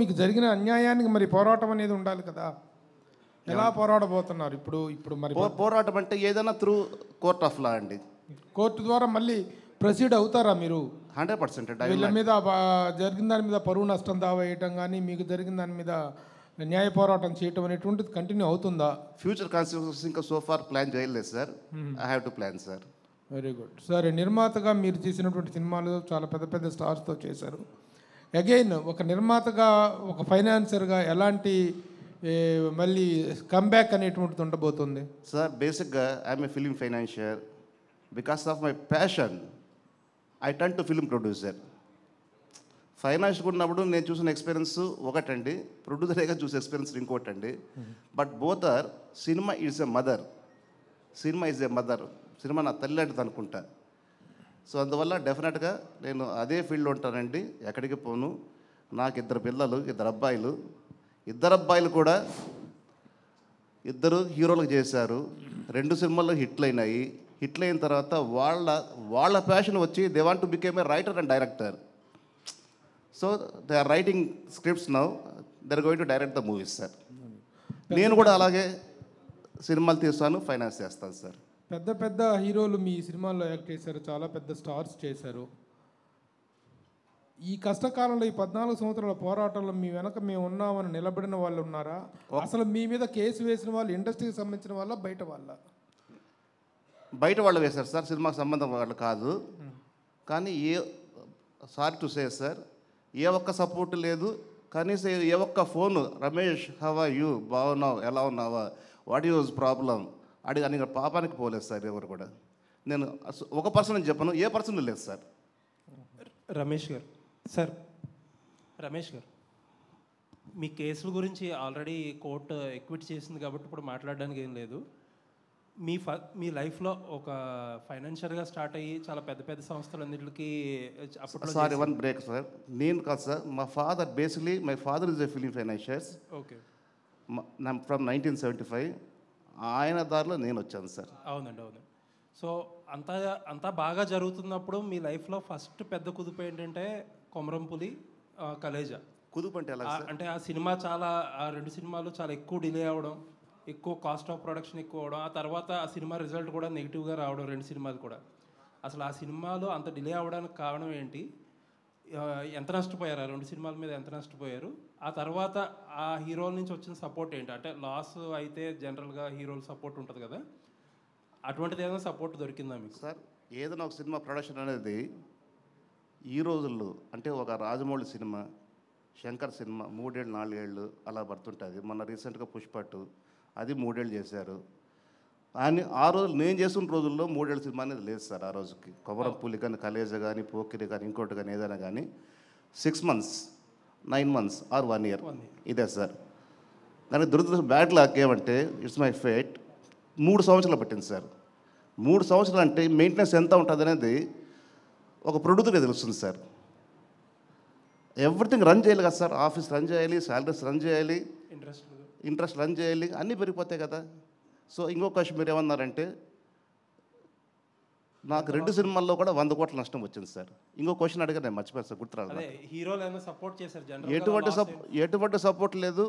మీకు జరిగిన అన్యాయానికి మరి పోరాటం అనేది ఉండాలి కదా, ఎలా పోరాడబోతున్నారు ఇప్పుడు? మరి పోరాటం అంటే ఏదైనా త్రూ కోర్ట్ ఆఫ్ లా అండి. కోర్టు ద్వారా మళ్ళీ ప్రొసీడ్ అవుతారా మీరు? 100% వీళ్ళ మీద జరిగిన దాని మీద పరువు నష్టం దావా వేయటం కానీ, మీకు జరిగిన దాని మీద న్యాయ పోరాటం చేయటం అనేటువంటిది కంటిన్యూ అవుతుందా? ఫ్యూచర్ కాన్సిక్వెన్సెస్ ఇంకా సో ఫార్ ప్లాన్ చేయలేదు sir. I have to plan sir. Very good. సరే, నిర్మాతగా మీరు చేసినటువంటి సినిమాలు చాలా పెద్ద పెద్ద స్టార్స్తో చేశారు. అగైన్ ఒక నిర్మాతగా, ఒక ఫైనాన్సర్గా ఎలాంటి మళ్ళీ కమ్బ్యాక్ అనేటువంటిది ఉండబోతుంది? సార్ బేసిక్గా I'm a film financier. Because of my passion I turn to film producer. Financial ఉన్నప్పుడు నేను చూసిన ఎక్స్పీరియన్స్ ఒకటండి, ప్రొడ్యూసర్గా చూసే ఎక్స్పీరియన్స్ ఇంకోటండి. But both are, cinema is a mother. Cinema is a mother. Cinema నా తల్లి లాంటిది అనుకుంటా. సో అందువల్ల డెఫినెట్గా నేను అదే ఫీల్డ్లో ఉంటానండి, ఎక్కడికి పోను. నాకు 2 పిల్లలు, 2 అబ్బాయిలు. 2 అబ్బాయిలు కూడా 2 హీరోలకు చేశారు. 2 సినిమాల్లో హిట్లు అయినాయి. హిట్లు అయిన తర్వాత వాళ్ళ ప్యాషన్ వచ్చి they want to became a writer and director. So they are writing scripts now. They are going to direct the movies sir. నేను కూడా అలాగే సినిమాలు తీస్తాను, ఫైనాన్స్ చేస్తాను సార్. పెద్ద పెద్ద హీరోలు మీ సినిమాల్లో యాక్ట్ చేశారు, చాలా పెద్ద స్టార్స్ చేశారు. ఈ కష్టకాలంలో, ఈ 14 సంవత్సరాల పోరాటంలో మీ వెనక మేము ఉన్నామని నిలబడిన వాళ్ళు ఉన్నారా? అసలు మీ మీద కేసు వేసిన వాళ్ళు ఇండస్ట్రీకి సంబంధించిన వాళ్ళ, బయట వాళ్ళ? బయట వాళ్ళు వేశారు సార్, సినిమాకి సంబంధం వాళ్ళు కాదు. కానీ సారీ టు సే సార్, ఏ ఒక్క సపోర్ట్ లేదు. కనీసం ఏ ఒక్క phone, Ramesh how are you, బాగున్నావు, ఎలా ఉన్నావా, వాట్ యూజ్ ప్రాబ్లం అని పాపానికి పోలేదు సార్ ఎవరు కూడా. నేను ఒక పర్సన్ అని చెప్పను, ఏ పర్సన్ లేదు సార్. రమేష్ గారు, సార్ రమేష్ గారు, మీ కేసుల గురించి ఆల్రెడీ కోర్టు ఎక్విట్ చేసింది కాబట్టి ఇప్పుడు మాట్లాడడానికి ఏం లేదు. మీ లైఫ్లో ఒక ఫైనాన్షియల్గా స్టార్ట్ అయ్యి చాలా పెద్ద పెద్ద సంస్థలన్నింటికి అప్పట్లో సార్ వన్ బ్రేక్ సార్. నేను కాదు సార్, మా father basically my father is a film financiers. Okay. From 1975. ఆయన దారిలో నేను వచ్చాను సార్. అవునండి, అవును. సో అంతా బాగా జరుగుతున్నప్పుడు మీ లైఫ్లో ఫస్ట్ పెద్ద కుదుపు ఏంటంటే కొమరంపులి, కలేజా. కుదుపు అంటే ఎలా? అంటే ఆ సినిమా ఆ 2 సినిమాలు చాలా ఎక్కువ డిలే అవ్వడం, ఎక్కువ కాస్ట్ ఆఫ్ ప్రొడక్షన్ ఎక్కువ అవడం, ఆ తర్వాత ఆ సినిమా రిజల్ట్ కూడా నెగిటివ్గా రావడం, 2 సినిమాలు కూడా. అసలు ఆ సినిమాలు అంత డిలే అవ్వడానికి కారణం ఏంటి? ఎంత నష్టపోయారు? ఆ 2 సినిమాల మీద ఎంత నష్టపోయారు? ఆ తర్వాత ఆ హీరోల నుంచి వచ్చిన సపోర్ట్ ఏంటి? అంటే లాస్ అయితే జనరల్గా హీరోల సపోర్ట్ ఉంటుంది కదా, అటువంటిది ఏదైనా సపోర్ట్ దొరికిందా మీకు? సార్ ఏదైనా ఒక సినిమా ప్రొడక్షన్ అనేది ఈ రోజుల్లో, అంటే ఒక రాజమౌళి సినిమా, శంకర్ సినిమా 3 ఏళ్ళు 4 ఏళ్ళు అలా పడుతుంటుంది. మొన్న రీసెంట్గా పుష్పట్టు, అది 3 ఏళ్ళు చేశారు. అని ఆ రోజు నేను చేసిన రోజుల్లో 3 ఏళ్ళ సినిమా అనేది లేదు సార్. ఆ రోజుకి కొమరంపులి కానీ, కలేజా కానీ, పోకిరి కానీ, ఇంకోటి కానీ, ఏదైనా కానీ 6 months 9 months ఆర్ 1 year ఇదే సార్. కానీ దురదృష్టం, బ్యాడ్ లక్ ఏమంటే, ఇట్స్ మై ఫేట్, 3 సంవత్సరాలు పట్టింది సార్. 3 సంవత్సరాలు అంటే మెయింటెనెన్స్ ఎంత ఉంటుంది అనేది ఒక ప్రొడ్యూసర్కి తెలుస్తుంది సార్. ఎవ్రీథింగ్ రన్ చేయాలి కదా సార్, ఆఫీస్ రన్ చేయాలి, శాలరీస్ రన్ చేయాలి, ఇంట్రెస్ట్ రన్ చేయాలి, అన్నీ పెరిగిపోతాయి కదా. సో ఇంకో క్వశ్చన్ మీరు ఏమన్నారంటే, నాకు 2 సినిమాల్లో కూడా 100 కోట్ల నష్టం వచ్చింది సార్. ఇంకో క్వశ్చన్ అడిగారు, నేను మర్చిపోయాను సార్, గుర్తురాదు. ఎటువంటి సపోర్ట్ లేదు.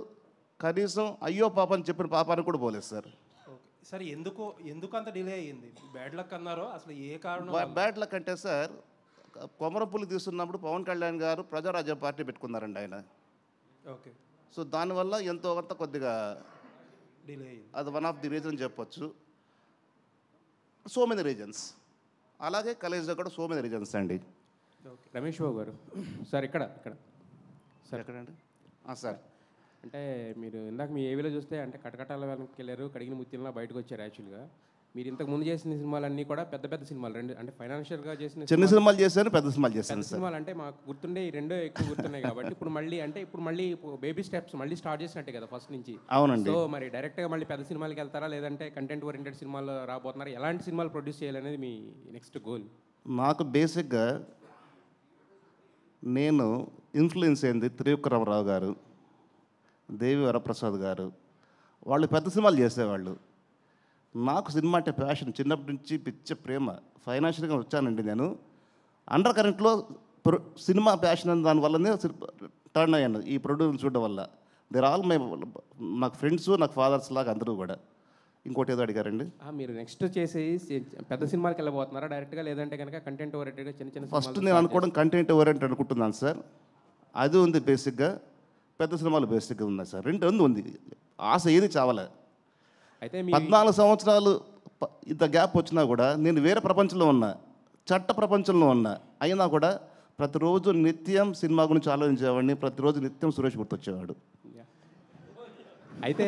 కనీసం అయ్యో పాప అని చెప్పిన పాపానికి కూడా పోలేదు సార్. సార్ ఎందుకు అంత డిలే అయ్యింది? బ్యాడ్ లక్ అన్నారో, అసలు ఏ కారణం? బ్యాడ్ లక్ అంటే సార్, కొమరంపులి తీస్తున్నప్పుడు పవన్ కళ్యాణ్ గారు ప్రజారాజ్యం పార్టీ పెట్టుకున్నారండి ఆయన. ఓకే. సో దానివల్ల ఎంతో కొంత కొద్దిగా డిలే అయ్యింది. అది వన్ ఆఫ్ ది రీజన్ చెప్పొచ్చు. So many reasons. అలాగే కలేజ్లో కూడా సో మెనీ రీజన్స్ అండి. రమేష్ బాబు గారు, సార్ ఇక్కడ సార్ ఎక్కడండి? సార్ అంటే మీరు ఇందాక మీ ఏవిలో చూస్తే అంటే కటకటాల వెనక్కి వెళ్ళారు, కడిగిన ముత్యంలా బయటకు వచ్చారు. యాక్చువల్గా మీరు ఇంతకు ముందు చేసిన సినిమాలన్నీ కూడా పెద్ద పెద్ద సినిమాలు, 2 అంటే ఫైనాన్షియల్గా చేసిన చిన్న సినిమాలు చేశాను, పెద్ద సినిమాలు చేశాను. సినిమాలు అంటే మాకు గుర్తుండే ఈ 2 ఎక్కువ గుర్తున్నాయి కాబట్టి ఇప్పుడు మళ్ళీ బేబీ స్టెప్స్ మళ్ళీ స్టార్ట్ చేసినట్టే కదా ఫస్ట్ నుంచి. అవునండి. సో మరి డైరెక్ట్గా మళ్ళీ పెద్ద సినిమాలకి వెళ్తారా, లేదంటే కంటెంట్ ఓరియంటెడ్ సినిమాలు రాబోతున్నారా? ఎలాంటి సినిమాలు ప్రొడ్యూస్ చేయాలనేది మీ నెక్స్ట్ గోల్? నాకు బేసిక్గా నేను ఇన్ఫ్లుయెన్స్ అయింది త్రివిక్రమరావు గారు, దేవి వరప్రసాద్ గారు. వాళ్ళు పెద్ద సినిమాలు చేసేవాళ్ళు. నాకు సినిమా అంటే ప్యాషన్, చిన్నప్పటి నుంచి పిచ్చ ప్రేమ. ఫైనాన్షియల్గా వచ్చానండి నేను. అండర్ కరెంట్లో సినిమా ప్యాషన్ అని దానివల్లనే టర్న్ అయ్యాను ఈ ప్రొడ్యూసర్ చూడడం వల్ల. దేర్ ఆల్ నాకు ఫ్రెండ్స్, నాకు ఫాదర్స్ లాగా అందరూ కూడా. ఇంకోటి ఏదో అడిగారండి. మీరు నెక్స్ట్ చేసి పెద్ద సినిమాకి వెళ్ళబోతున్నారా డైరెక్ట్గా, లేదంటే కనుక కంటెంట్ ఓరియంటెడ్గా చిన్న చిన్న ఫస్ట్ నేను అనుకోవడం కంటెంట్ ఓరియంటెడ్ అనుకుంటున్నాను సార్. అది ఉంది బేసిక్గా, పెద్ద సినిమాలు బేసిక్గా ఉన్నాయి సార్. రెండు ఉంది, ఆశ ఏది చావలే. అయితే 14 సంవత్సరాలు ఇంత గ్యాప్ వచ్చినా కూడా నేను వేరే ప్రపంచంలో ఉన్నా, చట్ట ప్రపంచంలో ఉన్నా. అయినా కూడా ప్రతిరోజు నిత్యం సినిమా గురించి ఆలోచించేవాడిని, ప్రతిరోజు నిత్యం సురేష్ గుర్తొచ్చేవాడు. అయితే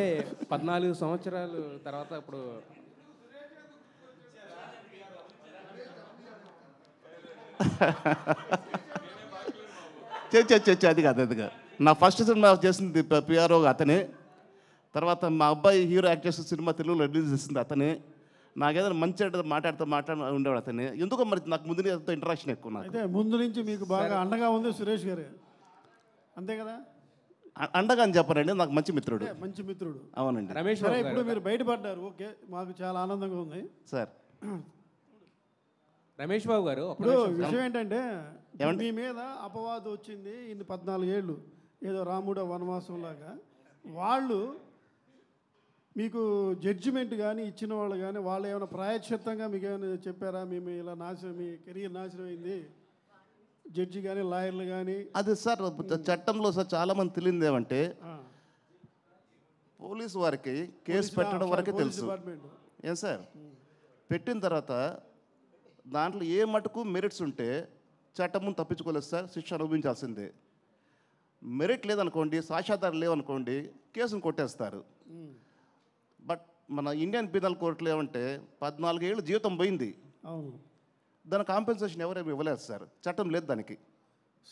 14 సంవత్సరాలు తర్వాత ఇప్పుడు అది కాదు. నా ఫస్ట్ సినిమా చేసింది పిఆర్ఓ అతనే. తర్వాత మా అబ్బాయి హీరో యాక్ట్ చేసిన సినిమా తెలుగులో రిలీజ్ చేసింది అతనే. నాకేదైనా మంచి మాట్లాడుతూ ఉండేవాడు అతనే. ఎందుకో మరి నాకు ముందు ఇంటరాక్షన్ ఎక్కువ. నాకు అయితే ముందు నుంచి మీకు బాగా అండగా ఉంది సురేష్ గారు, అంతే కదా? అండగా అని చెప్పారండి, నాకు మంచి మిత్రుడు. మంచి మిత్రుడు. అవునండి. రమేష్ సరే, ఇప్పుడు మీరు బయటపడ్డారు, ఓకే, మాకు చాలా ఆనందంగా ఉంది సార్. రమేష్ బాబు గారు, ఇప్పుడు విషయం ఏంటంటే మీ మీద అపవాదు వచ్చింది ఇన్ని 14 ఏళ్ళు, ఏదో రాముడు వనవాసం లాగా. వాళ్ళు మీకు జడ్జిమెంట్ కానీ ఇచ్చిన వాళ్ళు కానీ వాళ్ళు ఏమైనా ప్రాయశ్చిత్తంగా మీకు ఏమైనా చెప్పారా? మేము ఇలా నాశనం, మీ కెరీర్ నాశనం అయింది, జడ్జి కానీ లాయర్లు కానీ? అది సార్ చట్టంలో సార్ చాలామంది తెలియదు ఏమంటే, పోలీసు వారికి కేసు పెట్టడం వరకే తెలుసు. ఏం సార్, పెట్టిన తర్వాత దాంట్లో ఏ మటుకు మెరిట్స్ ఉంటే చట్టం తప్పించుకోలేదు సార్, శిక్ష అనుభవించాల్సిందే. మెరిట్ లేదనుకోండి, సాక్ష్యాధారం లేవనుకోండి, కేసును కొట్టేస్తారు. బట్ మన ఇండియన్ పీనల్ కోర్టులో ఏమంటే 14 ఏళ్ళు జీవితం పోయింది. అవును, దాని కాంపెన్సేషన్ ఎవరేమి ఇవ్వలేదు సార్, చట్టం లేదు దానికి.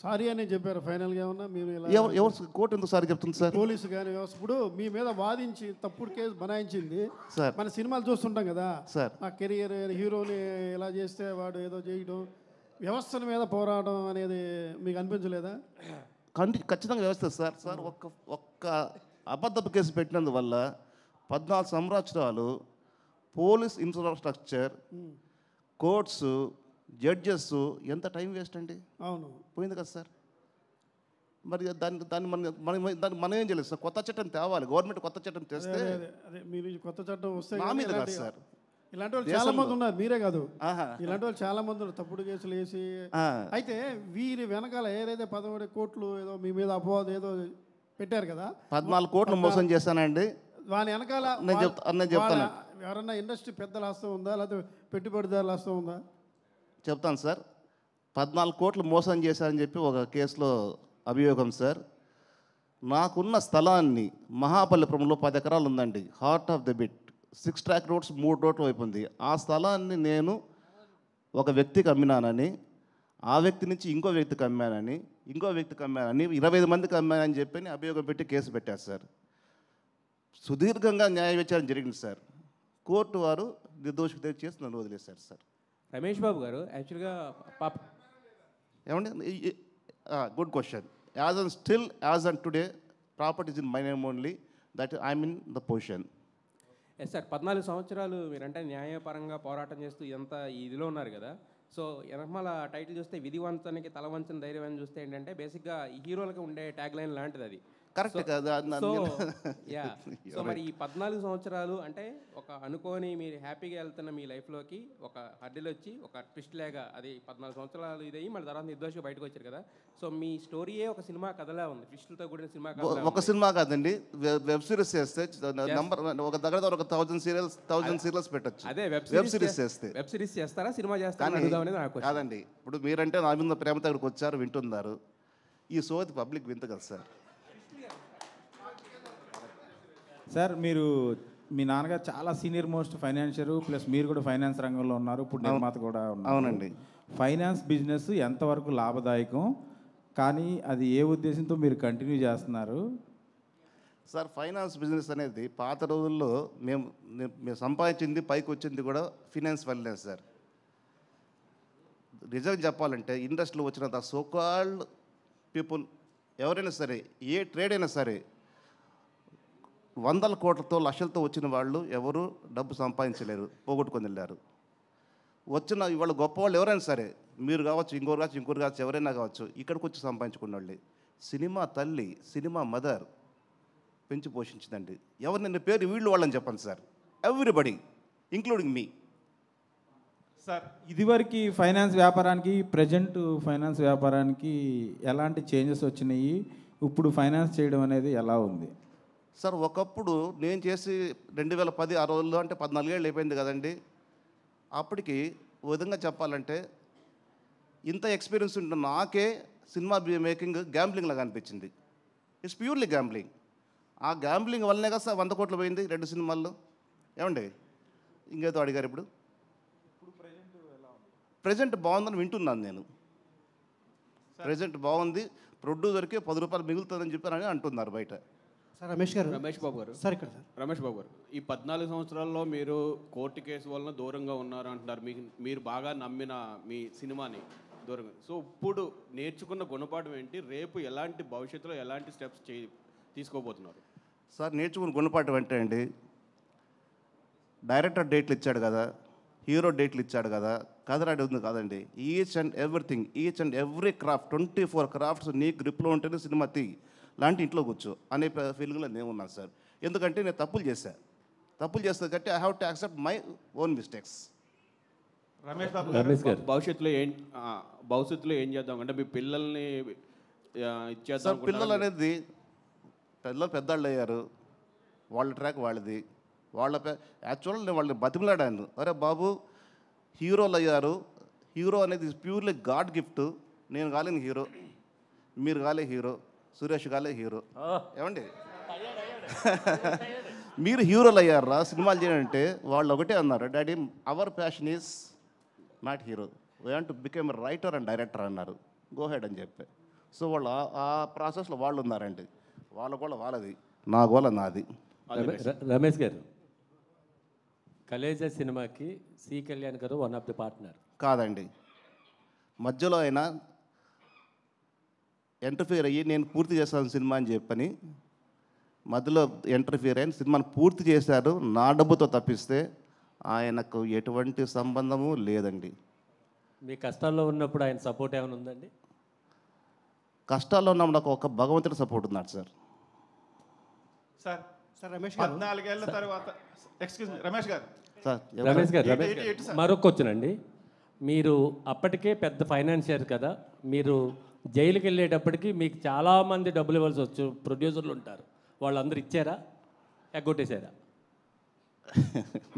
సారీ అని చెప్పారు ఫైనల్గా ఏమన్నా? మీరు ఎవరు కోర్టు ఎందుకు సారీ చెప్తుంది సార్? పోలీసు కానీ వ్యవస్థ ఇప్పుడు మీ మీద వాదించి తప్పుడు కేసు బనాయించింది సార్. మన సినిమాలు చూస్తుంటాం కదా సార్, ఆ కెరియర్ హీరోని ఇలా చేస్తే వాడు ఏదో చేయడం, వ్యవస్థల మీద పోరాటం అనేది మీకు అనిపించలేదా? ఖచ్చితంగా వ్యవస్థ సార్. సార్ ఒక్క అబద్ధపు కేసు పెట్టినందువల్ల 14 సంవత్సరాలు పోలీస్ ఇన్ఫ్రాస్ట్రక్చర్, కోర్ట్స్, జడ్జెస్ ఎంత టైం వేస్ట్ అండి. అవును, పోయింది కదా సార్. మరి దాన్ని మనం ఏం చేయలేదు సార్, కొత్త చట్టం తేవాలి. గవర్నమెంట్ కొత్త చట్టం తెస్తే, అదే మీరు కొత్త చట్టం వస్తే నా మీద కాదు సార్, ఇలాంటి వాళ్ళు చాలా మంది ఉన్నారు, మీరే కాదు, ఇలాంటి వాళ్ళు చాలా మంది ఉన్నారు తప్పుడు కేసులు వేసి. అయితే వీరి వెనకాల ఏదైతే 11 కోట్లు ఏదో మీ మీద అపవాదం ఏదో పెట్టారు కదా, 14 కోట్లు మోసం చేశానండి. దాని వెనకాల నేను చెప్తాను, ఎవరన్నా ఇండస్ట్రీ పెద్దల హస్తం ఉందా, లేకపోతే పెట్టుబడిదారుల హస్తం ఉందా? చెప్తాను సార్. 14 కోట్లు మోసం చేశారని చెప్పి ఒక కేసులో అభియోగం సార్. నాకున్న స్థలాన్ని మహాబలిపురంలో 10 ఎకరాలు ఉందండి, heart of the bit, 6 track roads 3 రోడ్లు వైపు ఉంది. ఆ స్థలాన్ని నేను ఒక వ్యక్తికి అమ్మినానని, ఆ వ్యక్తి నుంచి ఇంకో వ్యక్తికి అమ్మానని, ఇంకో వ్యక్తికి అమ్మానని, 25 మందికి అమ్మానని చెప్పి అభియోగం పెట్టి కేసు పెట్టారు సార్. సుదీర్ఘంగా న్యాయ విచారణ జరిగింది సార్. కోర్టు వారు నిర్దోషి చేసి నన్ను వదిలేశారు సార్. రమేష్ బాబు గారు యాక్చువల్గా ఏమండి, good question. As and today property is in my name only, that I'm in the position. Yes sir, 14 సంవత్సరాలు మీరంటే న్యాయపరంగా పోరాటం చేస్తూ ఎంత ఇదిలో ఉన్నారు కదా. సో వెనకమాల టైటిల్ చూస్తే విధివంతానికి తలవంచని ధైర్యం అని చూస్తే ఏంటంటే బేసిక్గా ఈ హీరోలకు ఉండే ట్యాగ్ లైన్ లాంటిది అది. కరెక్ట్ కదా. సో మరి ఈ 14 సంవత్సరాలు అంటే ఒక అనుకోని మీరు హ్యాపీగా వెళ్తున్న మీ లైఫ్లోకి ఒక హడ్డీలు వచ్చి ఒక ట్విస్ట్ లేగా అది 14 సంవత్సరాలు ఇదయ్యి మళ్ళీ తర్వాత నిర్దోషిగా బయటకు వచ్చారు కదా. సో మీ స్టోరీయే ఒక సినిమా కథలా ఉంది, ట్విస్టులతో కూడిన సినిమా కథ. ఒక సినిమా కాదండి, వెబ్ సిరీస్ చేస్తే నంబర్ ఒక దగ్గర ఒక 1000 సీరియల్స్ పెట్టచ్చు. అదే వెబ్ సిరీస్ చేస్తే. వెబ్ సిరీస్ చేస్తారా, సినిమా చేస్తారా? కాదండి, ఇప్పుడు మీరంటే నా మీద ప్రేమతో ఇక్కడికి వచ్చారు, వింటున్నారు. ఈ సోది పబ్లిక్ వింత కదా సార్. సార్, మీరు మీ నాన్నగారు చాలా సీనియర్ మోస్ట్ ఫైనాన్షియర్, ప్లస్ మీరు కూడా ఫైనాన్స్ రంగంలో ఉన్నారు, ఇప్పుడు నిర్మాత కూడా ఉన్నారు. అవునండి. ఫైనాన్స్ బిజినెస్ ఎంతవరకు లాభదాయకం, కానీ అది ఏ ఉద్దేశంతో మీరు కంటిన్యూ చేస్తున్నారు? సార్, ఫైనాన్స్ బిజినెస్ అనేది పాత రోజుల్లో మేము సంపాదించింది పైకి వచ్చింది కూడా ఫైనాన్స్ వల్లనే సార్. నిజంగా చెప్పాలంటే ఇండస్ట్రీలో వచ్చినంత సోకాల్డ్ పీపుల్ ఎవరైనా సరే, ఏ ట్రేడ్ అయినా సరే, 100 కోట్లతో లక్షలతో వచ్చిన వాళ్ళు ఎవరు డబ్బు సంపాదించలేరు, పోగొట్టుకొని వెళ్ళారు. వచ్చిన ఇవాళ గొప్ప వాళ్ళు ఎవరైనా సరే మీరు కావచ్చు, ఇంకోరు కావచ్చు, ఇంకోరు కావచ్చు, ఎవరైనా కావచ్చు, ఇక్కడికి వచ్చి సంపాదించుకున్న వాళ్ళే. సినిమా తల్లి, సినిమా మదర్ పెంచి పోషించిందండి. ఎవరు నిన్న పేరు వీళ్ళు వాళ్ళని చెప్పండి సార్, ఎవ్రీబడి ఇంక్లూడింగ్ మీ. సార్ ఇదివరకు ఫైనాన్స్ వ్యాపారానికి ప్రజెంట్ ఫైనాన్స్ వ్యాపారానికి ఎలాంటి చేంజెస్ వచ్చినాయి? ఇప్పుడు ఫైనాన్స్ చేయడం అనేది ఎలా ఉంది? సార్ ఒకప్పుడు నేను చేసి 2010 ఆ రోజుల్లో అంటే 14 ఏళ్ళు అయిపోయింది కదండి. అప్పటికి ఓ విధంగా చెప్పాలంటే ఇంత ఎక్స్పీరియన్స్ ఉంటున్న నాకే సినిమా మేకింగ్ గ్యాంబ్లింగ్ లాగా అనిపించింది. It's purely gambling. ఆ గ్యాంబ్లింగ్ వల్లనే కదా సార్ 100 కోట్లు పోయింది 2 సినిమాల్లో. ఏమండి ఇంకేదో అడిగారు. ఇప్పుడు ప్రజెంట్ బాగుందని వింటున్నాను నేను. ప్రజెంట్ బాగుంది, ప్రొడ్యూసర్కి 10 రూపాయలు మిగులుతుందని చెప్పారని అంటున్నారు బయట. సార్ రమేష్ గారు, రమేష్ బాబు గారు, సార్ ఇక్కడ సార్ రమేష్ బాబు గారు, ఈ 14 సంవత్సరాల్లో మీరు కోర్టు కేసు వలన దూరంగా ఉన్నారు అంటున్నారు. మీరు బాగా నమ్మిన మీ సినిమాని దూరంగా. సో ఇప్పుడు నేర్చుకున్న గుణపాఠం ఏంటి? రేపు ఎలాంటి భవిష్యత్తులో ఎలాంటి స్టెప్స్ తీసుకోబోతున్నారు? సార్ నేర్చుకుని గుణపాఠం అంటే అండి, డైరెక్టర్ డేట్లు ఇచ్చాడు కదా, హీరో డేట్లు ఇచ్చాడు కదా, కథ రెడీ ఉంది కాదండి. Each and everything, each and every craft, 24 crafts నీ గ్రిప్లో ఉంటేనే సినిమా లాంటి ఇంట్లో కూర్చో అనే ఫీలింగ్లో నేను ఉన్నాను సార్. ఎందుకంటే నేను తప్పులు చేస్తాను కాబట్టి I have to accept my own mistakes. Ramesh గారు, భవిష్యత్తులో ఏం చేద్దాం అంటే మీ పిల్లల్ని ఇచ్చేద్దాం? సార్ పిల్లలు అనేది పెద్దవాళ్ళు అయ్యారు, వాళ్ళ ట్రాక్ వాళ్ళది. యాక్చువల్ నేను వాళ్ళని బతిమలాడాను, అరే బాబు హీరోలు అయ్యారు, హీరో అనేది ప్యూర్లీ గాడ్ గిఫ్ట్. నేను కాలేని హీరో, మీరు కాలే హీరో, సురేష్ కాలే హీరో. ఏమండి మీరు హీరోలు అయ్యారా సినిమాలు చేయాలంటే? వాళ్ళు ఒకటే అన్నారు, daddy hour passion is not hero, we want to become writer and director అన్నారు. గో హెడ్ అని చెప్పి. సో వాళ్ళు ఆ ప్రాసెస్లో వాళ్ళు ఉన్నారండి. వాళ్ళ గోళ వాళ్ళది, నా గోళ నాది. రమేష్ గారు, కలేజా సినిమాకి సి కళ్యాణ్ గారు వన్ ఆఫ్ ది పార్ట్నర్ కాదండి. మధ్యలో అయినా ఎంటర్ఫియర్ అయ్యి నేను పూర్తి చేస్తాను సినిమా అని చెప్పని మధ్యలో ఎంటర్ఫియర్ అయిన సినిమాని పూర్తి చేశారు నా డబ్బుతో తప్పిస్తే ఆయనకు ఎటువంటి సంబంధము లేదండి. మీ కష్టాల్లో ఉన్నప్పుడు ఆయన సపోర్ట్ ఏమైనా ఉందండి? కష్టాల్లో ఉన్నప్పుడు నాకు ఒక భగవంతుడి సపోర్ట్ ఉన్నాడు సార్. సార్ సార్ రమేష్ గారు, 14 ఏళ్ళ తర్వాత ఎక్స్క్యూజ్ మీ రమేష్ గారు, సార్ రమేష్ గారు మరొక క్వశ్చన్ అండి. మీరు అప్పటికే పెద్ద ఫైనాన్షియర్ కదా, మీరు జైలుకి వెళ్ళేటప్పటికి మీకు చాలామంది డబ్బులు ఇవ్వాల్సి వచ్చు, ప్రొడ్యూసర్లు ఉంటారు, వాళ్ళందరూ ఇచ్చారా ఎగ్గొట్టేశారా?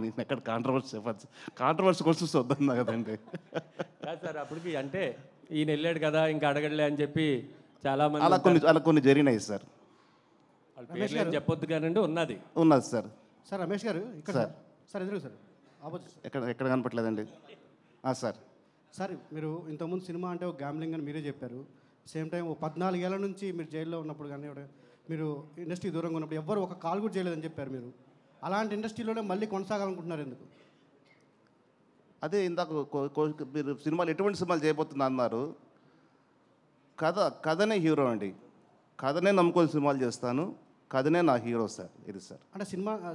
నేను ఎక్కడ కాంట్రవర్సీ క్వశ్చన్స్ వద్దన్నా కదండి. కాదు సార్, అప్పటికి అంటే ఈయన వెళ్ళాడు కదా ఇంకా అడగడలే అని చెప్పి చాలామంది అలా కొన్ని జరిగినాయి సార్. వాళ్ళ పేర్లు ఏం చెప్పొద్దు కానండి, ఉన్నది సార్. సార్ రమేష్ గారు ఇక్కడ సార్. సార్ ఎదురు సార్ ఆపోజిట్ సార్. ఎక్కడ కనపట్లేదండి సార్. సార్ మీరు ఇంతకుముందు సినిమా అంటే ఒక గ్యాంబ్లింగ్ అని మీరే చెప్పారు. సేమ్ టైం 14 ఏళ్ళ నుంచి మీరు జైల్లో ఉన్నప్పుడు కానీ మీరు ఇండస్ట్రీ దూరంగా ఉన్నప్పుడు ఎవ్వరు ఒక కాల్ కూడా చేయలేదని చెప్పారు. మీరు అలాంటి ఇండస్ట్రీలోనే మళ్ళీ కొనసాగాలనుకుంటున్నారు ఎందుకు? అదే ఇందాక మీరు సినిమాలు ఎటువంటి సినిమాలు చేయబోతున్నా అన్నారు. కథనే హీరో అండి, కథనే నమ్ముకొని సినిమాలు చేస్తాను, కథనే నా హీరో సార్. ఇది సార్ అంటే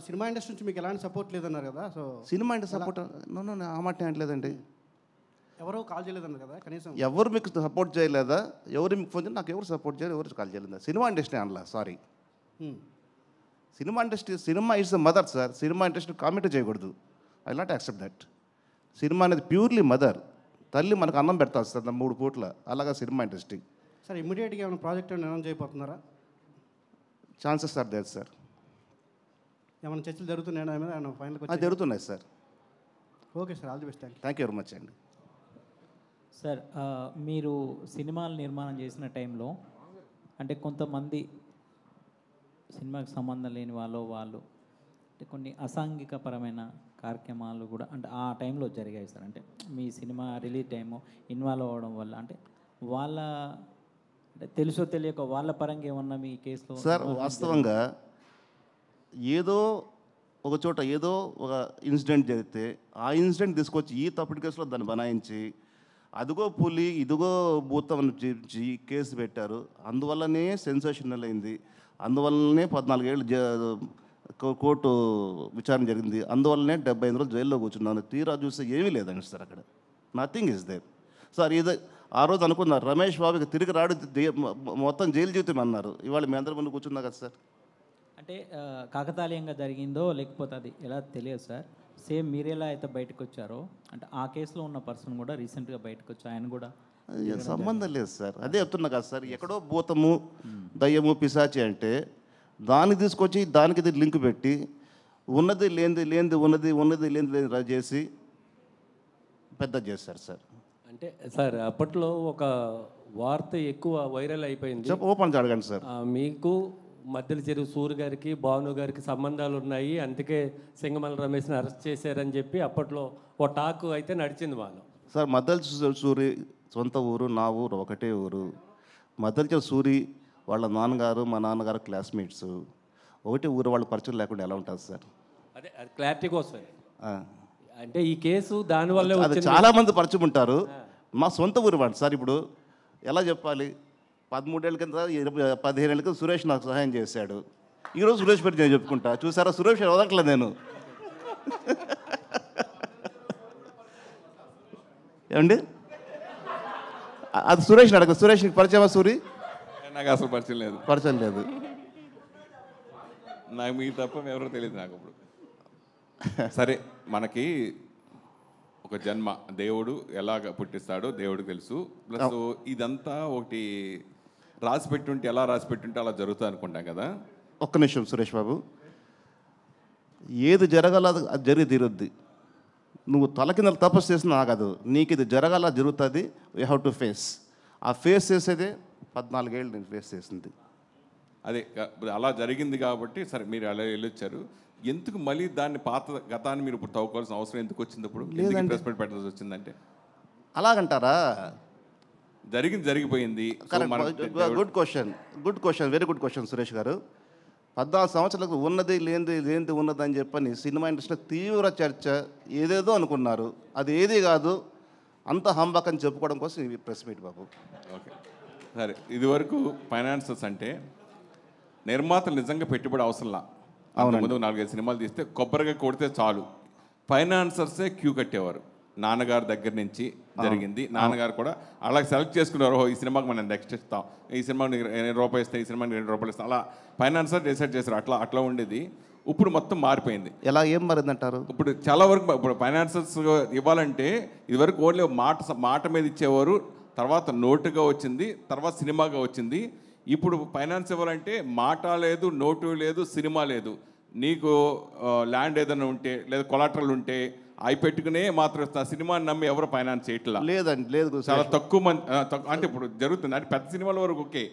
సినిమా ఇండస్ట్రీ నుంచి మీకు ఎలాంటి సపోర్ట్ లేదన్నారు కదా. సో సినిమా అంటే సపోర్ట్ ఆ మాట అనట్లేదండి. ఎవరో కాల్ చేయలేదన్నారు కదా కనీసం. ఎవరు మీకు సపోర్ట్ చేయలేదా? ఎవరు మీకు ఫోన్ చేయాలి? నాకు ఎవరు సపోర్ట్ చేయలేదు, ఎవరు కాల్ చేయలేదా? సినిమా ఇండస్ట్రీ అనలా, sorry. Cinema is the mother sir. Cinema industry comment చేయకూడదు. I not accept that. Cinema అనేది ప్యూర్లీ మదర్, తల్లి మనకు అన్నం పెడతారు సార్ 3 పూట్ల. అలాగా సినిమా ఇండస్ట్రీ. సార్ ఇమ్మీడియట్గా ఏమైనా ప్రాజెక్ట్ అనౌన్స్ చేయబోతున్నారా? Chances are there sir. ఏమైనా చర్చలు జరుగుతున్నాయా మీద ఫైనల్? జరుగుతున్నాయి sir. Okay sir, all the best. Thank you very much అండి. సార్ మీరు సినిమాలు నిర్మాణం చేసిన టైంలో అంటే కొంతమంది సినిమాకి సంబంధం లేని వాళ్ళు అంటే కొన్ని అసాంఘికపరమైన కార్యక్రమాలు కూడా అంటే ఆ టైంలో జరిగాయి సార్. అంటే మీ సినిమా రిలీజ్ టైము ఇన్వాల్వ్ అవ్వడం వల్ల అంటే వాళ్ళ అంటే తెలుసో తెలియక వాళ్ళ పరంగా ఏమన్నా మీ కేసులో? సార్ వాస్తవంగా ఏదో ఒక చోట ఏదో ఒక ఇన్సిడెంట్ జరిగితే ఆ ఇన్సిడెంట్ తీసుకొచ్చి ఈ తప్పుడు కేసులో దాన్ని బనాయించి అదిగో పులి ఇదిగో భూతం అని చూపించి కేసు పెట్టారు. అందువల్లనే సెన్సేషనల్ అయింది, అందువల్లనే 14 ఏళ్ళు కోర్టు విచారణ జరిగింది, అందువల్లనే 75 రోజులు జైల్లో కూర్చున్నాను. తీరా చూస్తే ఏమీ లేదండి సార్. అక్కడ నథింగ్ ఇస్ దేర్. సార్ ఇది ఆ రోజు అనుకున్నారు రమేష్ బాబుకి తిరిగి రాడు మొత్తం జైలు జీవితం అన్నారు. ఇవాళ మీ అందరి ముందు కూర్చున్నా కదా సార్. అంటే కాకతాళీయంగా జరిగిందో లేకపోతే అది ఎలా తెలియదు సార్. సేమ్ మీరెలా అయితే బయటకు వచ్చారో అంటే ఆ కేసులో ఉన్న పర్సన్ కూడా రీసెంట్గా బయటకు వచ్చి ఆయన కూడా సంబంధం లేదు సార్. అదే చెప్తున్నా కదా సార్. ఎక్కడో భూతము దయ్యము పిశాచి అంటే దాన్ని తీసుకొచ్చి దానికి ఇది లింక్ పెట్టి ఉన్నది లేనిది ఉన్నది లేనిది చేసి పెద్ద చేశారు సార్. అంటే సార్ అప్పట్లో ఒక వార్త ఎక్కువ వైరల్ అయిపోయింది. ఓపెన్ అడగండి సార్. మీకు మద్దెల చెరువు సూర్య గారికి భాను గారికి సంబంధాలు ఉన్నాయి, అందుకే సింగమల రమేష్ని అరెస్ట్ చేశారని చెప్పి అప్పట్లో ఓ టాక్ అయితే నడిచింది వాళ్ళు. సార్ మద్దెల సూరి సొంత ఊరు, నా ఊరు ఒకటే ఊరు. మద్దెల చెరువు సూరి వాళ్ళ నాన్నగారు మా నాన్నగారు క్లాస్మేట్స్. ఒకటే ఊరు వాళ్ళ పరిచయం లేకుండా ఎలా ఉంటుంది సార్? అదే అది క్లారిటీ కోసం. అంటే ఈ కేసు దానివల్ల అది చాలామంది పరిచయం ఉంటారు. మా సొంత ఊరు వాడు సార్. ఇప్పుడు ఎలా చెప్పాలి, 13 ఏళ్ళ కింద 15 ఏళ్ళ కింద సురేష్ నాకు సహాయం చేశాడు. ఈరోజు సురేష్ పేరు నేను చెప్పుకుంటా. చూసారా, సురేష్ వదలట్లేదు నేను. ఏమండి అది సురేష్ అడగ. సురేష్ నీకు పరిచయమా? సూరి నాకు అసలు పరిచయం లేదు. పరిచయం లేదు నాకు. మీ తప్ప ఎవరో తెలియదు నాకు. ఇప్పుడు సరే, మనకి ఒక జన్మ దేవుడు ఎలాగ పుట్టిస్తాడో దేవుడికి తెలుసు. ప్లస్ ఇదంతా ఒకటి రాసి పెట్టుంటే ఎలా రాసి పెట్టుంటే అలా జరుగుతుంది అనుకుంటాం కదా. ఒక్క నిమిషం సురేష్ బాబు. ఏది జరగాల అది జరిగి తీరుద్ది. నువ్వు తల కింద తపస్సు చేసినా ఆగదు. నీకు ఇది జరగాల జరుగుతుంది. You have to face. ఆ ఫేస్ చేసేదే 14 ఏళ్ళు నేను ఫేస్ చేసింది. అదే అలా జరిగింది కాబట్టి సరే మీరు అలా వెళ్ళొచ్చారు. ఎందుకు మళ్ళీ దాన్ని పాత గతాన్ని మీరు ఇప్పుడు తవ్వుకోవాల్సిన అవసరం ఎందుకు వచ్చింది? ఇప్పుడు ఇన్వెస్ట్మెంట్ పెట్టాల్సి వచ్చిందంటే అలాగంటారా? జరిగిపోయింది. Good question very good question Suresh గారు. 14 సంవత్సరాలకు ఉన్నది లేనిది ఉన్నదని చెప్పని సినిమా ఇండస్ట్రీలో తీవ్ర చర్చ. ఏదేదో అనుకున్నారు, అది ఏది కాదు, అంత హంబక్ అని చెప్పుకోవడం కోసం ఈ ప్రెస్ మీట్ బాబు. ఓకే సరే. ఇదివరకు ఫైనాన్సర్స్ అంటే నిర్మాతలు నిజంగా పెట్టుబడి అవసరంలా. ముందు 4-5 సినిమాలు తీస్తే కొబ్బరిగా కొడితే చాలు, ఫైనాన్సర్సే క్యూ కట్టేవారు. నాన్నగారి దగ్గర నుంచి జరిగింది. నాన్నగారు కూడా అలాగే సెలెక్ట్ చేసుకున్నారు. ఈ సినిమాకి మనం నెక్స్ట్ ఇస్తాం, ఈ సినిమాకి ₹2 ఇస్తాం, ఈ సినిమాకి ₹2 ఇస్తాం, అలా ఫైనాన్సర్ డిసైడ్ చేశారు. అట్లా ఉండేది. ఇప్పుడు మొత్తం మారిపోయింది. ఎలా ఏం మారిందంటారు? ఇప్పుడు చాలా వరకు ఇప్పుడు ఫైనాన్సర్స్ ఇవ్వాలంటే ఇదివరకు ఓన్లీ మాట మీద ఇచ్చేవారు, తర్వాత నోటుగా వచ్చింది, తర్వాత సినిమాగా వచ్చింది. ఇప్పుడు ఫైనాన్స్ ఇవ్వాలంటే మాట లేదు, నోటు లేదు, సినిమా లేదు. నీకు ల్యాండ్ ఏదైనా ఉంటే లేదా కొలాటరల్ ఉంటే అవి పెట్టుకునే మాత్రం ఇస్తున్నా. సినిమాని నమ్మి ఎవరు ఫైనాన్స్ చేయట్లా. లేదండి, లేదు. చాలా తక్కువ మంది. అంటే ఇప్పుడు జరుగుతుంది. అంటే పెద్ద సినిమాల వరకు ఓకే,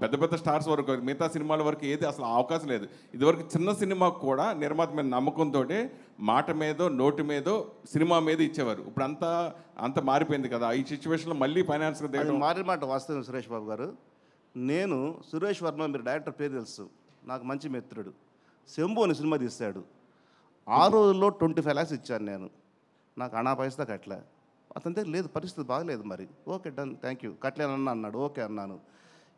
పెద్ద స్టార్స్ వరకు, మిగతా సినిమాల వరకు ఏది అసలు అవకాశం లేదు. ఇదివరకు చిన్న సినిమాకు కూడా నిర్మాత మీద నమ్మకంతో మాట మీదో నోటు మీదో సినిమా మీద ఇచ్చేవారు. ఇప్పుడు అంత మారిపోయింది కదా. ఈ సిచ్యువేషన్లో మళ్ళీ ఫైనాన్స్ మారిన మాట వాస్తవం సురేష్ బాబు గారు. నేను సురేష్ వర్మ, మీరు డైరెక్టర్ పేరు తెలుసు, నాకు మంచి మిత్రుడు. శంభు అని సినిమా తీశాడు. ఆ రోజుల్లో 25 lakhs ఇచ్చాను నేను. నాకు అనా పైసా కట్టలే. అతని దగ్గర లేదు, పరిస్థితి బాగలేదు. మరి ఓకే డన్, థ్యాంక్ యూ, కట్టలేనన్నా అన్నాడు. ఓకే అన్నాను.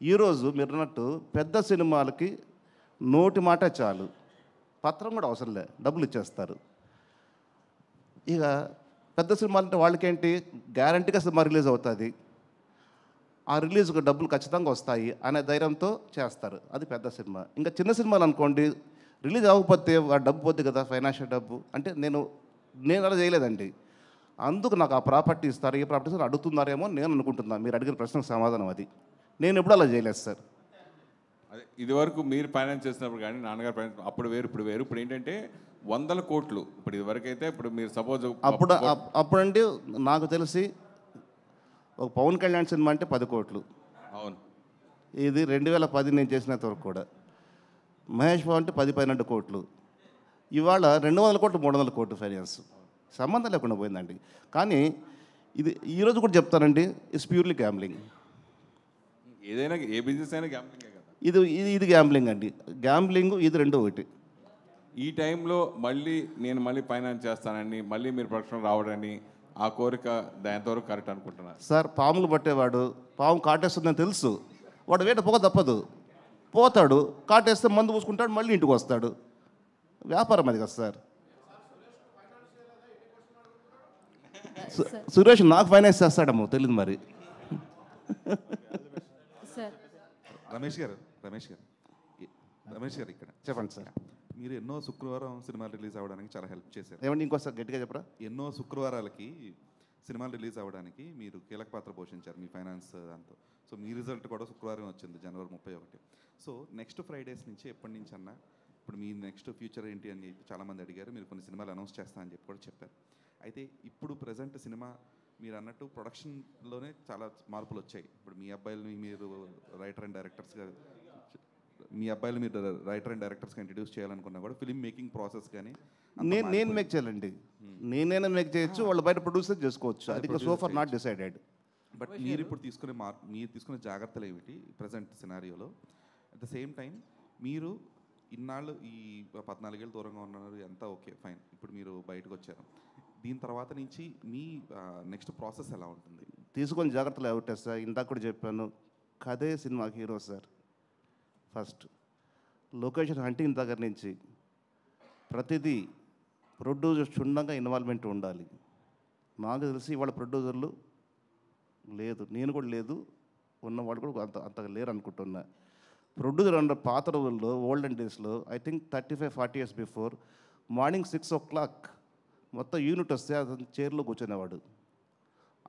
ఈరోజు మీరు అన్నట్టు పెద్ద సినిమాలకి నోటి మాట చాలు, పత్రం కూడా అవసరం లే, డబ్బులు ఇచ్చేస్తారు. ఇక పెద్ద సినిమాలు అంటే వాళ్ళకేంటి, గ్యారంటీగా సినిమా రిలీజ్ అవుతుంది, ఆ రిలీజ్కి డబ్బులు ఖచ్చితంగా వస్తాయి అనే ధైర్యంతో చేస్తారు. అది పెద్ద సినిమా. ఇంకా చిన్న సినిమాలు అనుకోండి, రిలీజ్ అవ్వకపోతే ఆ డబ్బు పోద్ది కదా, ఫైనాన్షియల్ డబ్బు. అంటే నేను అలా చేయలేదండి. అందుకు నాకు ఆ ప్రాపర్టీ ఇస్తారు, ఏ ప్రాపర్టీ ఇస్తారు అడుగుతున్నారేమో నేను అనుకుంటున్నాను. మీరు అడిగిన ప్రశ్నకు సమాధానం అది. నేను ఎప్పుడు అలా చేయలేదు సార్. అదే ఇదివరకు మీరు ఫైనాన్స్ చేసినప్పుడు కానీ నాన్నగారు ఫైనాన్స్ అప్పుడు వేరు ఇప్పుడు వేరు. ఇప్పుడు ఏంటంటే 100 కోట్లు. ఇప్పుడు ఇదివరకు అయితే ఇప్పుడు మీరు సపోజ్ అప్పుడంటే నాకు తెలిసి ఒక పవన్ కళ్యాణ్ సినిమా అంటే 10 కోట్లు. అవును. ఇది 2010 నేను చేసినంత వరకు కూడా. మహేష్ బాబు అంటే 10-12 కోట్లు. ఇవాళ 200 కోట్లు 300 కోట్లు ఫైనాన్స్. సంబంధం లేకుండా పోయిందండి. కానీ ఇది ఈరోజు కూడా చెప్తానండి, ఇట్స్ ప్యూర్లీ గ్యాంబ్లింగ్. ఏదైనా ఏ బిజినెస్ అయినా గ్యాంబ్లింగే కదా. ఇది గ్యాంబ్లింగ్ అండి. గ్యాంబ్లింగ్ ఇది రెండో ఒకటి. ఈ టైంలో నేను ఫైనాన్స్ చేస్తానని మళ్ళీ మీరు ప్రొడక్షన్ రావడని ఆ కోరిక ఎంతవరకు కరెక్ట్ అనుకుంటున్నారు సార్? పాములు పట్టేవాడు పాము కాటేస్తుందని తెలుసు, వాడు వేట పొగ తప్పదు, పోతాడు, కాటేస్తే మందు పూసుకుంటాడు, మళ్ళీ ఇంటికి వస్తాడు. వ్యాపారం అది కదా సార్. సురేష్ నాకు ఫైనాన్స్ చేస్తాడమ్మో తెలియదు మరి. సార్ రమేష్ గారు ఇక్కడ చెప్పండి సార్. మీరు ఎన్నో శుక్రవారం సినిమాలు రిలీజ్ అవ్వడానికి చాలా హెల్ప్ చేశారు. ఏమండి ఇంకోసారి గట్టిగా చెప్పరా? ఎన్నో శుక్రవారాలకి సినిమాలు రిలీజ్ అవ్వడానికి మీరు కీలక పాత్ర పోషించారు మీ ఫైనాన్స్ దాంతో. సో మీ రిజల్ట్ కూడా శుక్రవారం వచ్చింది, జనవరి 31. సో నెక్స్ట్ ఫ్రైడేస్ నుంచి ఎప్పటి నుంచి అన్నా ఇప్పుడు మీ నెక్స్ట్ ఫ్యూచర్ ఏంటి అని చాలామంది అడిగారు. మీరు కొన్ని సినిమాలు అనౌన్స్ చేస్తా అని చెప్పి కూడా చెప్పారు. అయితే ఇప్పుడు ప్రజెంట్ సినిమా మీరు అన్నట్టు ప్రొడక్షన్లోనే చాలా మార్పులు వచ్చాయి. ఇప్పుడు మీ అబ్బాయిలు మీరు రైటర్ అండ్ డైరెక్టర్స్గా ఇంట్రడ్యూస్ చేయాలనుకున్నా కూడా ఫిలిం మేకింగ్ ప్రాసెస్ కానీ నేను మేక్ చేయాలండి, నేనైనా మేక్ చేయొచ్చు, వాళ్ళు బయట ప్రొడ్యూసర్ చేసుకోవచ్చు. అది so far not decided. But మీరు ఇప్పుడు తీసుకునే జాగ్రత్తలు ఏమిటి ప్రజెంట్ సినారియోలో? అట్ ద సేమ్ టైం మీరు ఇన్నాళ్ళు ఈ 14 ఏళ్ళు దూరంగా ఉన్నారు, ఎంత ఓకే ఫైన్, ఇప్పుడు మీరు బయటకు వచ్చారు. దీని తర్వాత నుంచి మీ నెక్స్ట్ ప్రాసెస్ ఎలా ఉంటుంది? తీసుకొని జాగ్రత్తలు ఏమిటా సార్? ఇందాక కూడా చెప్పాను, కథే సినిమాకి hero sir. First location hunting దగ్గర నుంచి ప్రతిదీ ప్రొడ్యూసర్ క్షుణ్ణంగా ఇన్వాల్వ్మెంట్ ఉండాలి. నాకు తెలిసి ఇవాళ ప్రొడ్యూసర్లు లేదు, నేను కూడా లేదు, ఉన్నవాళ్ళు కూడా అంతగా లేరు అనుకుంటున్నా. ప్రొడ్యూసర్ అన్న పాత రోజుల్లో ఓల్డెన్ డేస్లో I think 35-40 years before morning 6 o'clock మొత్తం యూనిట్ వస్తే అతను చైర్లో కూర్చునేవాడు.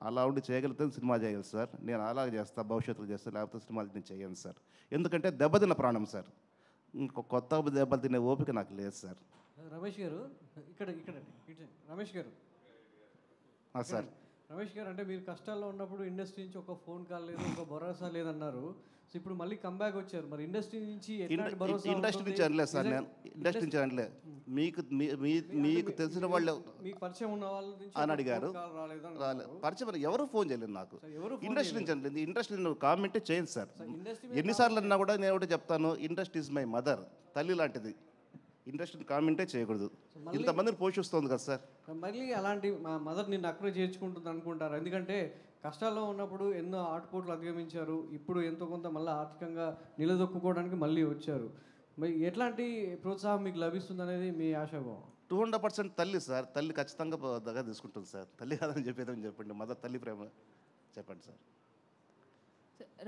అలా ఉండి చేయగలిగితే సినిమా చేయాలి సార్. నేను అలాగే చేస్తా, భవిష్యత్తులో చేస్తా, లేకపోతే సినిమాలు నేను చేయను సార్. ఎందుకంటే దెబ్బతిన్న ప్రాణం సార్. కొత్త దెబ్బలు తినే ఓపిక నాకు లేదు సార్. రమేష్ గారు ఇక్కడ రమేష్ గారు సార్. రమేష్ గారు అంటే మీరు కష్టాల్లో ఉన్నప్పుడు ఇండస్ట్రీ నుంచి ఒక ఫోన్ కాల్ లేదు, ఒక భరోసా లేదన్నారు. సో ఇప్పుడు మళ్ళీ కంబ్యాక్ వచ్చారు, మరి ఇండస్ట్రీ నుంచి ఇండస్ట్రీ నుంచి అనలేదు సార్. నేను ఇండస్ట్రీ నుంచి అనలే, మీకు తెలిసిన వాళ్ళు మీకు పరిచయం ఉన్న వాళ్ళ నుంచి అని అడిగారు. పరిచయం ఎవరు ఫోన్ చేయలేదు నాకు, ఇండస్ట్రీ నుంచి అనలేదు. ఇండస్ట్రీ కామెంటే చేయను సార్. ఎన్నిసార్లు అన్నా కూడా నేను ఒకటి చెప్తాను, ఇండస్ట్రీ ఇస్ మై మదర్, తల్లి లాంటిది. ఇండస్ట్రీని కామెంటే చేయకూడదు, ఇంతమందిని పోషిస్తుంది కదా సార్. మళ్ళీ అలాంటి మా మదర్ నిన్ను అక్కడే చేర్చుకుంటుంది అనుకుంటారు. ఎందుకంటే కష్టాల్లో ఉన్నప్పుడు ఎన్నో ఆటుపోట్లు అధిగమించారు, ఇప్పుడు ఎంతో కొంత మళ్ళీ ఆర్థికంగా నిలదొక్కుకోవడానికి మళ్ళీ వచ్చారు. మరి ఎట్లాంటి ప్రోత్సాహం మీకు లభిస్తుంది అనేది మీ ఆశాభావం? 200% తల్లి సార్. తల్లి ఖచ్చితంగా దగ్గర తీసుకుంటుంది సార్. తల్లి కాదని చెప్పేదని చెప్పండి, మదర్ తల్లి ప్రేమ చెప్పండి సార్.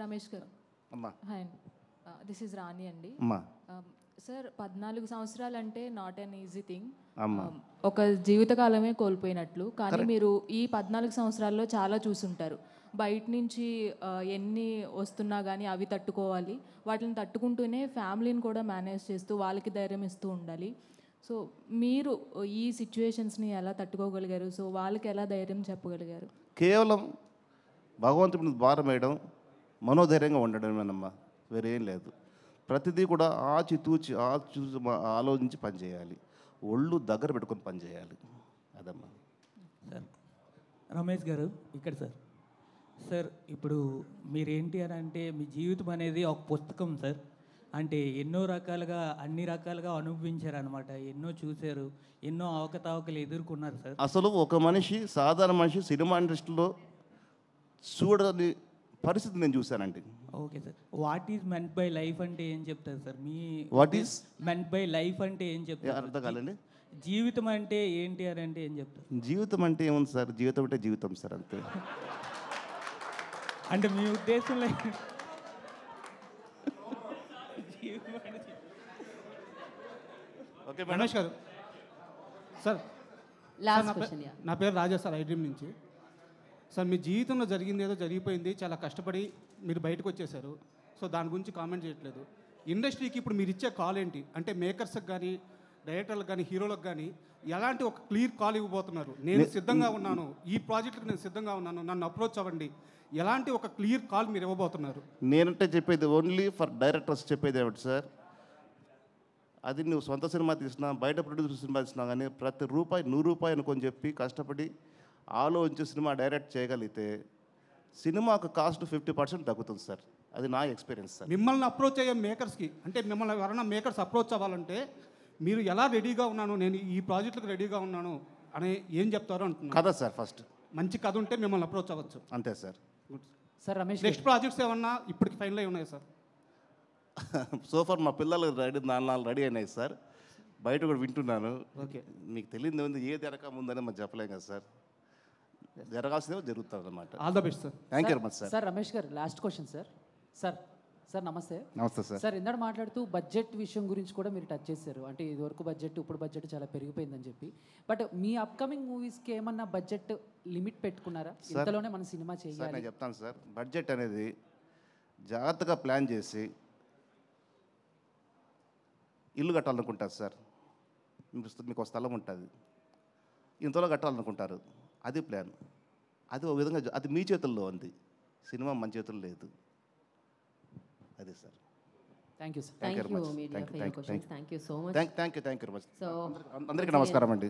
రమేష్ గారు అమ్మా. హాయ్, దిస్ ఇస్ రాణి అండి. అమ్మా. సార్ 14 సంవత్సరాలు అంటే నాట్ అన్ ఈజీ థింగ్. అమ్మా. ఒక జీవితకాలమే కోల్పోయినట్లు. కానీ మీరు ఈ 14 సంవత్సరాల్లో చాలా చూసుంటారు. బయట నుంచి ఎన్ని వస్తున్నా కానీ అవి తట్టుకోవాలి, వాటిని తట్టుకుంటూనే ఫ్యామిలీని కూడా మేనేజ్ చేస్తూ వాళ్ళకి ధైర్యం ఇస్తూ ఉండాలి. సో మీరు ఈ సిచ్యువేషన్స్ని ఎలా తట్టుకోగలిగారు? సో వాళ్ళకి ఎలా ధైర్యం చెప్పగలిగారు? కేవలం భగవంతుడిని భారం వేయడం, మనోధైర్యంగా ఉండడమేనమ్మా, వేరేం లేదు. ప్రతిదీ కూడా ఆచితూచి ఆలోచించి పనిచేయాలి, ఒళ్ళు దగ్గర పెట్టుకొని పనిచేయాలి, అదమ్మా. సార్ రమేష్ గారు ఇక్కడ సార్ ఇప్పుడు మీరేంటి అని అంటే మీ జీవితం అనేది ఒక పుస్తకం సార్. అంటే ఎన్నో రకాలుగా అన్ని రకాలుగా అనుభవించారు అనమాట, ఎన్నో చూశారు, ఎన్నో అవకతవకలు ఎదుర్కొన్నారు సార్. అసలు ఒక మనిషి, సాధారణ మనిషి సినిమా ఇండస్ట్రీలో చూడని పరిస్థితి నేను చూశానండి. Okay sir, what is meant by life అంటే ఏం చెప్తారు sir? Me what is meant by life అంటే ఏం చెప్తారు? అర్థం కాలండి. జీవితం అంటే ఏంటి అని అంటే ఏం చెప్తారు? జీవితం అంటే ఏముంది సార్, జీవితం అంటే జీవితం సార్, అంతే. అంటే మీ ఉద్దేశంలో ఓకే రమేష్ గారు సార్, నా పేరు రాజా సార్, ఐడ్రీమ్ నుంచి. సార్ మీ జీవితంలో జరిగింది ఏదో జరిగిపోయింది, చాలా కష్టపడి మీరు బయటకు వచ్చేసారు. సో దాని గురించి కామెంట్ చేయట్లేదు. ఇండస్ట్రీకి ఇప్పుడు మీరు ఇచ్చే కాల్ ఏంటి అంటే మేకర్స్కి కానీ, డైరెక్టర్లకు కానీ, హీరోలకు కానీ ఎలాంటి ఒక క్లియర్ కాల్ ఇవ్వబోతున్నారు? నేను సిద్ధంగా ఉన్నాను, ఈ ప్రాజెక్టుకి నేను సిద్ధంగా ఉన్నాను, నన్ను అప్రోచ్ అవ్వండి, ఎలాంటి ఒక క్లియర్ కాల్ మీరు ఇవ్వబోతున్నారు? నేనంటే చెప్పేది ఓన్లీ ఫర్ డైరెక్టర్స్ చెప్పేది ఏమిటి సార్, అది నువ్వు సొంత సినిమా తీసినా, బయట ప్రొడ్యూసర్ సినిమా తీసినా కానీ ప్రతి రూపాయి 100 రూపాయలు అనుకొని చెప్పి కష్టపడి ఆలోచించి సినిమా డైరెక్ట్ చేయగలిగితే సినిమాకు కాస్ట్ 50% తగ్గుతుంది సార్. అది నా ఎక్స్పీరియన్స్ సార్. మిమ్మల్ని అప్రోచ్ అయ్యే మేకర్స్కి అంటే మిమ్మల్ని ఎవరైనా మేకర్స్ అప్రోచ్ అవ్వాలంటే మీరు ఎలా రెడీగా ఉన్నాను, నేను ఈ ప్రాజెక్టులకు రెడీగా ఉన్నాను అని ఏం చెప్తారో అంటున్నాను. కథ సార్, ఫస్ట్ మంచి కథ ఉంటే మిమ్మల్ని అప్రోచ్ అవ్వచ్చు, అంతే sir. Sir Ramesh, next projects ఏమన్నా ఇప్పటికి ఫైనల్ అయి ఉన్నాయి సార్? సోఫర్ మా పిల్లలు నాలుగు రెడీ అయినాయి సార్, బయట కూడా వింటున్నాను. ఓకే, మీకు తెలియదు ఏది వెనక ముందని మనం చెప్పలేం కదా సార్. జరగాల్సిందే జరుగుతుంది అన్నమాట. All the best sir. Thank you very much sir. Sir Ramesh గారు last question sir. Sir sir నమస్తే. నమస్తే సార్. సార్ ఇందాక మాట్లాడుతూ బడ్జెట్ విషయం గురించి కూడా మీరు టచ్ చేశారు. అంటే ఇదివరకు బడ్జెట్ ఇప్పుడు బడ్జెట్ చాలా పెరిగిపోయిందని చెప్పి. బట్ మీ అప్కమింగ్ మూవీస్కి ఏమన్నా బడ్జెట్ లిమిట్ పెట్టుకున్నారా? ఇంతలోనే మన సినిమా సార్ చేయాలి. నేను చెప్తాను సార్, బడ్జెట్ అనేది జాగ్రత్తగా ప్లాన్ చేసి ఇల్లు కట్టాలనుకుంటారు సార్. మీకు ఒక స్థలం ఉంటుంది, ఇంతలో కట్టాలనుకుంటారు, అది ప్లాన్. అది ఒక విధంగా అది మీ చేతుల్లో ఉంది, సినిమా మన చేతుల్లో లేదు. అదే sir. Thank you sir. Thank you media for your questions. Thank you so much. Thank you very much. So అందరికీ నమస్కారం అండి.